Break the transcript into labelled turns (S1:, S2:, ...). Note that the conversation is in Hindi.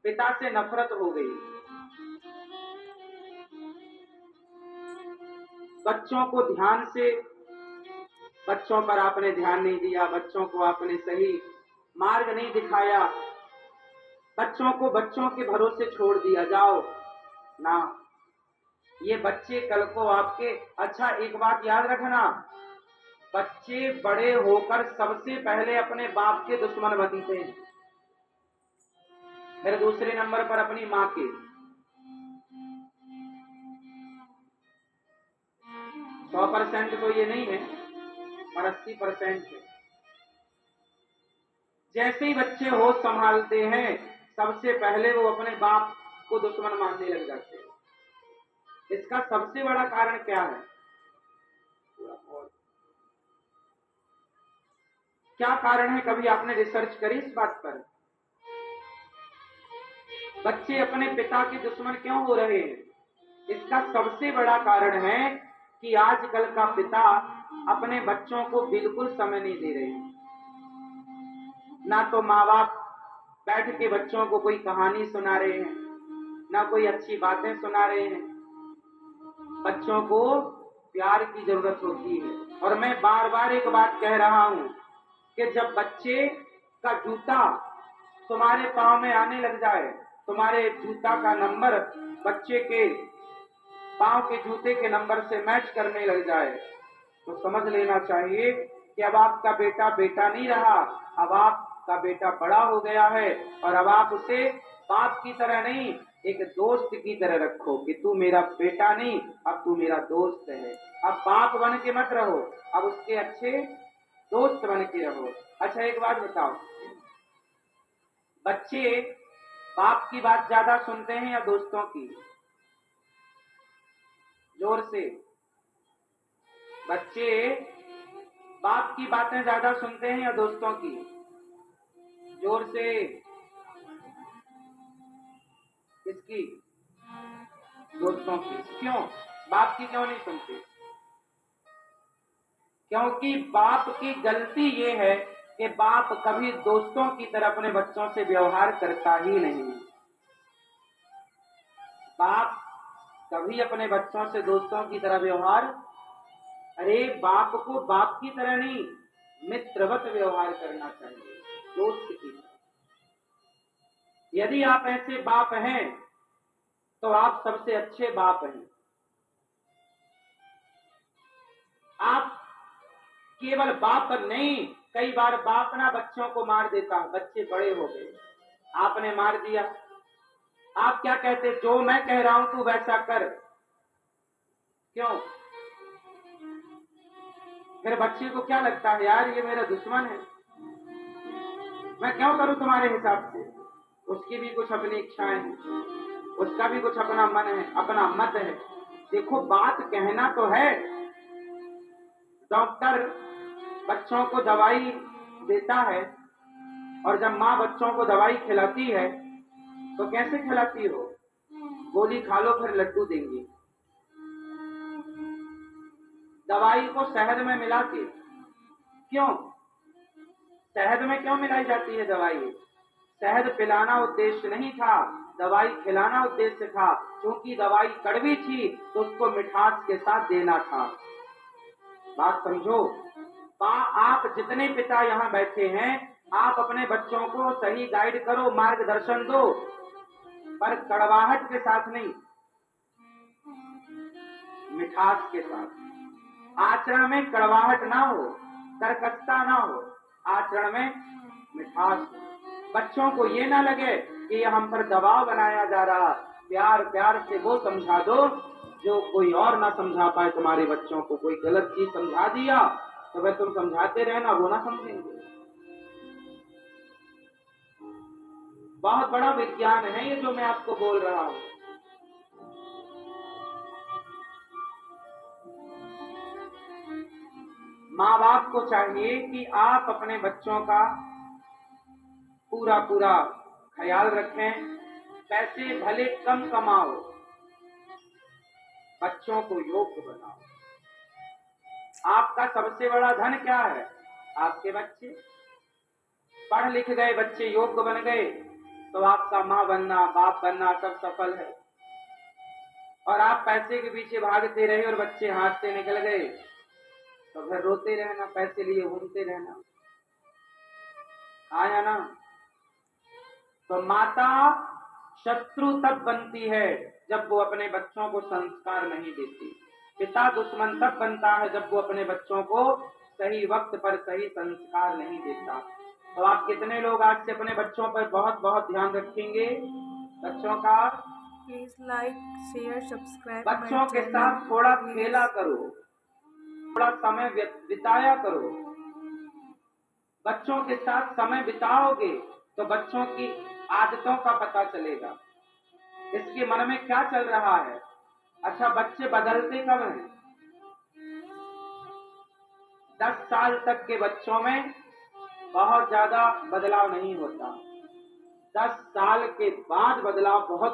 S1: पिता से नफरत हो गई, बच्चों को ध्यान से, बच्चों पर आपने ध्यान नहीं दिया, बच्चों को आपने सही मार्ग नहीं दिखाया, बच्चों को बच्चों के भरोसे छोड़ दिया, जाओ ना। ये बच्चे कल को आपके, अच्छा एक बात याद रखना, बच्चे बड़े होकर सबसे पहले अपने बाप के दुश्मन बनते हैं, फिर दूसरे नंबर पर अपनी माँ के। 100% तो ये नहीं है, पर 80% है। जैसे ही बच्चे होश संभालते हैं, सबसे पहले वो अपने बाप को दुश्मन मानने लग जाते हैं। इसका सबसे बड़ा कारण क्या है? क्या कारण है? कभी आपने रिसर्च करी इस बात पर? बच्चे अपने पिता के दुश्मन क्यों हो रहे हैं? इसका सबसे बड़ा कारण है कि आजकल का पिता अपने बच्चों को बिल्कुल समय नहीं दे रहे हैं। ना तो माँ बाप बैठ के बच्चों को कोई कहानी सुना रहे हैं, ना कोई अच्छी बातें सुना रहे हैं। बच्चों को प्यार की जरूरत होती है। और मैं बार बार एक बात कह रहा हूं कि जब बच्चे का जूता तुम्हारे पांव में आने लग जाए, तुम्हारे जूता का नंबर बच्चे के पांव के जूते के नंबर से मैच करने लग जाए, तो समझ लेना चाहिए कि अब आपका बेटा बेटा नहीं रहा, अब आपका बेटा बड़ा हो गया है। और अब आप उसे बाप की तरह नहीं, एक दोस्त की तरह रखो कि तू मेरा बेटा नहीं, अब तू मेरा दोस्त है। अब बाप बन के मत रहो, अब उसके अच्छे दोस्त बन के रहो। अच्छा एक बात बताओ, बच्चे बाप की बात ज्यादा सुनते हैं या दोस्तों की? जोर से। बच्चे बाप की बातें ज्यादा सुनते हैं या दोस्तों की? जोर से। किसकी? दोस्तों की। क्यों? बाप की क्यों नहीं सुनते? क्योंकि बाप की गलती ये है कि बाप कभी दोस्तों की तरह अपने बच्चों से व्यवहार करता ही नहीं। बाप कभी अपने बच्चों से दोस्तों की तरह व्यवहार, अरे बाप को बाप की तरह नहीं, मित्रवत व्यवहार करना चाहिए, दोस्त की तरह। यदि आप ऐसे बाप हैं तो आप सबसे अच्छे बाप हैं। आप केवल बाप नहीं, कई बार बाप ना बच्चों को मार देता, बच्चे बड़े हो गए, आपने मार दिया। आप क्या कहते? जो मैं कह रहा हूं तू वैसा कर। क्यों? फिर बच्चे को क्या लगता है, यार ये मेरा दुश्मन है, मैं क्यों करूं तुम्हारे हिसाब से? उसकी भी कुछ अपनी इच्छाएं हैं, उसका भी कुछ अपना मन है, अपना मत है। देखो बात कहना तो है, डॉक्टर बच्चों को दवाई देता है, और जब माँ बच्चों को दवाई खिलाती है तो कैसे खिलाती हो? गोली खा लो फिर लड्डू देंगे। दवाई को शहद में मिला के। क्यों? शहद में क्यों मिलाई जाती है दवाई? शहद पिलाना उद्देश्य नहीं था, दवाई खिलाना उद्देश्य था। क्योंकि दवाई कड़वी थी तो उसको मिठास के साथ देना था। बात समझो। आप जितने पिता यहाँ बैठे हैं, आप अपने बच्चों को सही गाइड करो, मार्गदर्शन दो, पर कड़वाहट के साथ नहीं, मिठास के साथ। आचरण में कड़वाहट ना हो, कर्कशता ना हो, आचरण में मिठास हो। बच्चों को ये ना लगे कि ये हम पर दबाव बनाया जा रहा। प्यार प्यार से वो समझा दो जो कोई और ना समझा पाए। तुम्हारे बच्चों को कोई गलत चीज समझा दिया तो वह तुम समझाते रहना, वो ना समझेंगे। बहुत बड़ा विज्ञान है ये जो मैं आपको बोल रहा हूं। माँ बाप को चाहिए कि आप अपने बच्चों का पूरा पूरा ख्याल रखें। पैसे भले कम कमाओ, बच्चों को योग्य बनाओ। आपका सबसे बड़ा धन क्या है? आपके बच्चे। पढ़ लिख गए बच्चे, योग्य बन गए, तो आपका माँ बनना, बाप बनना सब सफल है। और आप पैसे के पीछे भागते रहे और बच्चे हाथ से निकल गए तो फिर रोते रहना, पैसे लिए घूमते रहना। आया ना? तो माता शत्रु तब बनती है जब वो अपने बच्चों को संस्कार नहीं देती। पिता दुश्मन तब बनता है जब वो अपने बच्चों को सही वक्त पर सही संस्कार नहीं देता। तो आप कितने लोग आज से अपने बच्चों पर बहुत बहुत ध्यान रखेंगे? बच्चों का
S2: प्लीज लाइक शेयर सब्सक्राइब
S1: बच्चों के साथ थोड़ा खेला करो, थोड़ा समय बिताया करो। बच्चों के साथ समय बिताओगे तो बच्चों की आदतों का पता चलेगा, इसके मन में क्या चल रहा है। अच्छा, बच्चे बदलते कब हैं? 10 साल तक के बच्चों में बहुत ज्यादा बदलाव नहीं होता। 10 साल के बाद बदलाव बहुत